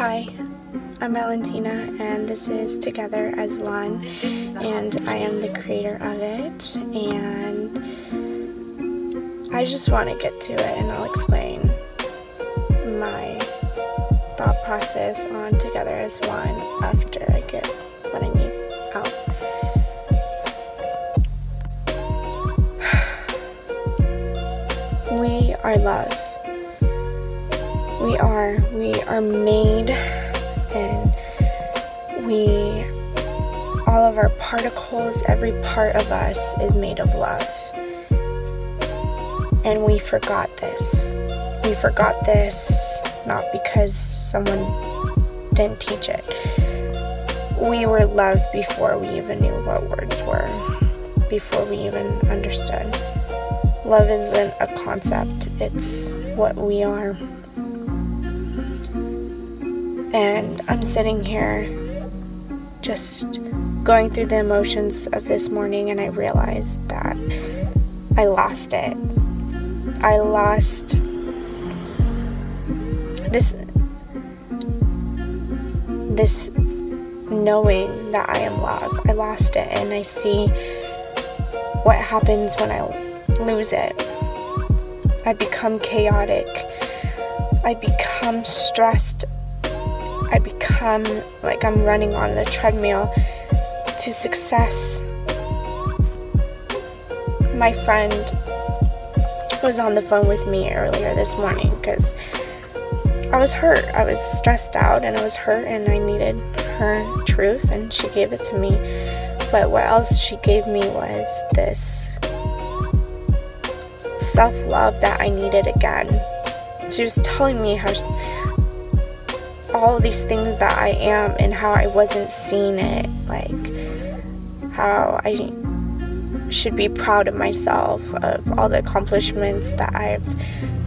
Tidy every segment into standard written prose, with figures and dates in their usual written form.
Hi, I'm Valentina, and this is Together as One, and I am the creator of it, and I just want to get to it, and I'll explain my thought process on Together as One after I get what I need out. We are love. We are made, and all of our particles, every part of us is made of love. And we forgot this. We forgot this not because someone didn't teach it. We were loved before we even knew what words were, before we even understood. Love isn't a concept, it's what we are. And I'm sitting here just going through the emotions of this morning, and I realized that I lost it. I lost this knowing that I am loved. I lost it, and I see what happens when I lose it. I become chaotic. I become stressed. I become like I'm running on the treadmill to success. My friend was on the phone with me earlier this morning because I was hurt. I was stressed out and I was hurt, and I needed her truth, and she gave it to me. But what else she gave me was this self-love that I needed again. She was telling me how all these things that I am and how I wasn't seeing it, like how I should be proud of myself, of all the accomplishments that I've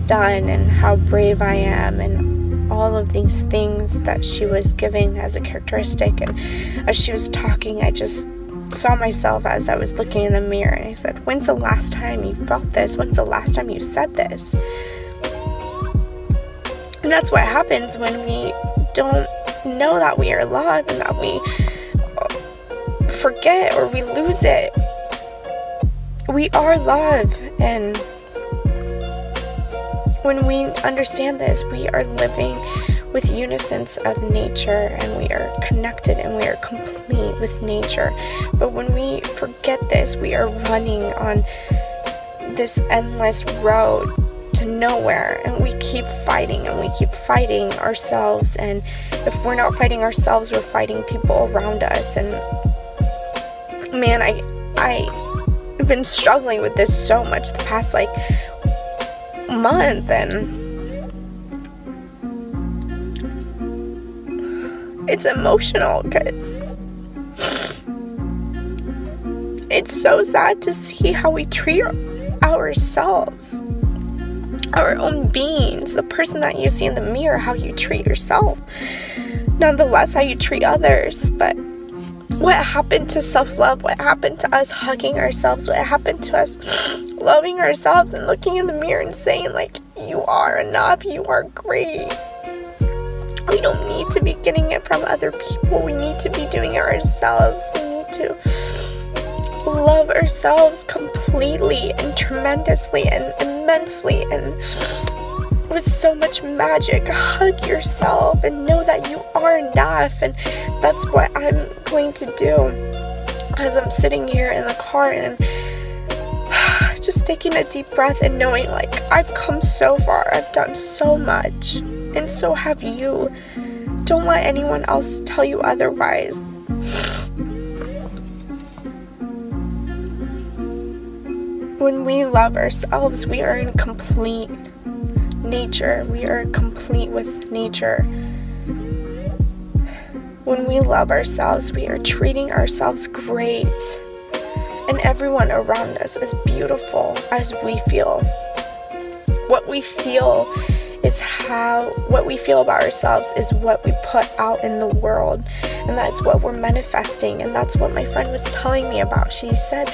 done, and how brave I am, and all of these things that she was giving as a characteristic. And as she was talking, I just saw myself as I was looking in the mirror, and I said, when's the last time you felt this? When's the last time you said this? And that's what happens when we don't know that we are loved, and that we forget or we lose it. We are love, and when we understand this, we are living with unison of nature, and we are connected, and we are complete with nature. But when we forget this, we are running on this endless road to nowhere, and we keep fighting, and we keep fighting ourselves. And if we're not fighting ourselves, we're fighting people around us. And man, I've been struggling with this so much the past month, and it's emotional because it's so sad to see how we treat ourselves, our own beings, the person that you see in the mirror, how you treat yourself, nonetheless how you treat others. But what happened to self-love? What happened to us hugging ourselves? What happened to us loving ourselves and looking in the mirror and saying, you are enough, you are great? We don't need to be getting it from other people. We need to be doing it ourselves. We need to love ourselves completely and tremendously and immensely and with so much magic. Hug yourself and know that you are enough. And that's what I'm going to do as I'm sitting here in the car and just taking a deep breath and knowing I've come so far. I've done so much, and so have you. Don't let anyone else tell you otherwise. When we love ourselves, we are in complete nature. We are complete with nature. When we love ourselves, we are treating ourselves great, and everyone around us is beautiful as we feel. What we feel about ourselves is what we put out in the world, and that's what we're manifesting. And that's what my friend was telling me about. She said,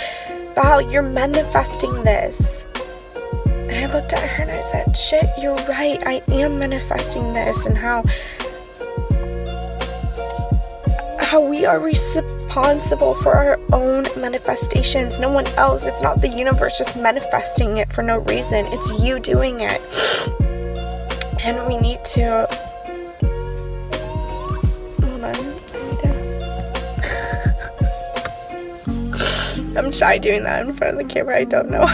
Val, you're manifesting this. And I looked at her and I said, shit, you're right. I am manifesting this. And how how we are responsible for our own manifestations. No one else. It's not the universe just manifesting it for no reason. It's you doing it. And we need to... Hold on. I'm shy doing that in front of the camera. I don't know.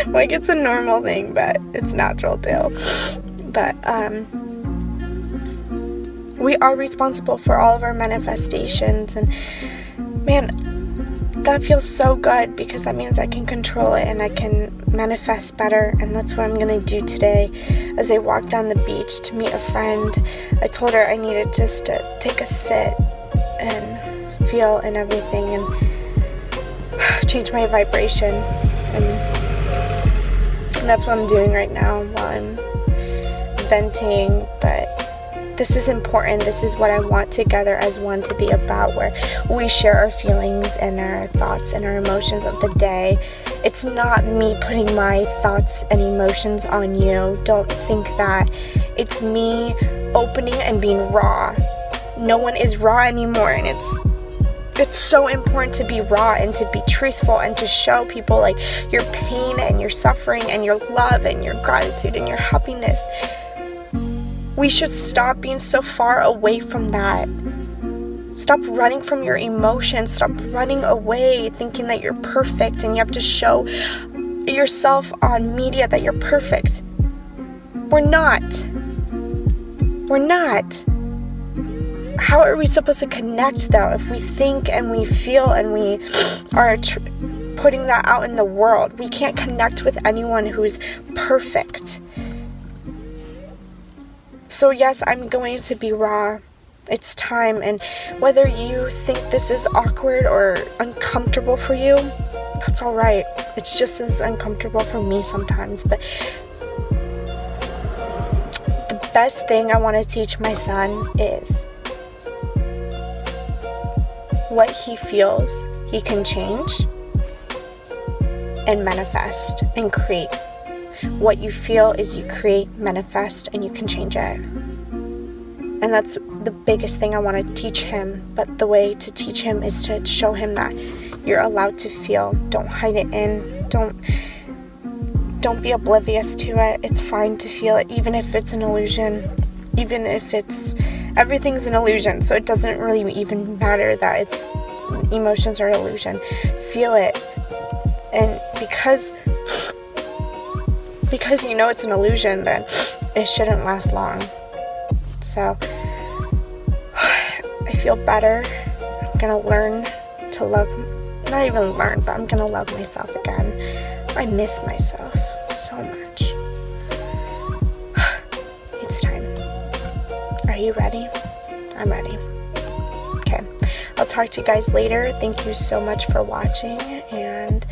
Like, it's a normal thing, but it's natural too. But, we are responsible for all of our manifestations, and man, that feels so good, because that means I can control it and I can manifest better. And that's what I'm gonna do today. As I walked down the beach to meet a friend, I told her I needed just to take a sit and feel and everything, and change my vibration. And that's what I'm doing right now while I'm venting. But this is important. This is what I want Together as One to be about, where we share our feelings and our thoughts and our emotions of the day. It's not me putting my thoughts and emotions on you. Don't think that. It's me opening and being raw. No one is raw anymore, and it's so important to be raw and to be truthful and to show people like your pain and your suffering and your love and your gratitude and your happiness. We should stop being so far away from that. Stop running from your emotions. Stop running away thinking that you're perfect and you have to show yourself on media that you're perfect. We're not. We're not. How are we supposed to connect though if we think and we feel and we are putting that out in the world? We can't connect with anyone who's perfect. So yes, I'm going to be raw. It's time, and whether you think this is awkward or uncomfortable for you, that's all right. It's just as uncomfortable for me sometimes, but the best thing I want to teach my son is what he feels he can change and manifest and create. What you feel is you create, manifest, and you can change it. And that's the biggest thing I want to teach him. But the way to teach him is to show him that you're allowed to feel. Don't hide it in. Don't be oblivious to it. It's fine to feel it, even if it's an illusion. Even if everything's an illusion. So it doesn't really even matter that emotions are illusion. Feel it. And because you know it's an illusion, then it shouldn't last long. So I feel better. I'm gonna learn to love, not even learn, but I'm gonna love myself again. I miss myself so much. It's time. Are you ready? I'm ready. Okay, I'll talk to you guys later. Thank you so much for watching, and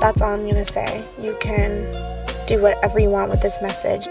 that's all I'm gonna say. You can do whatever you want with this message.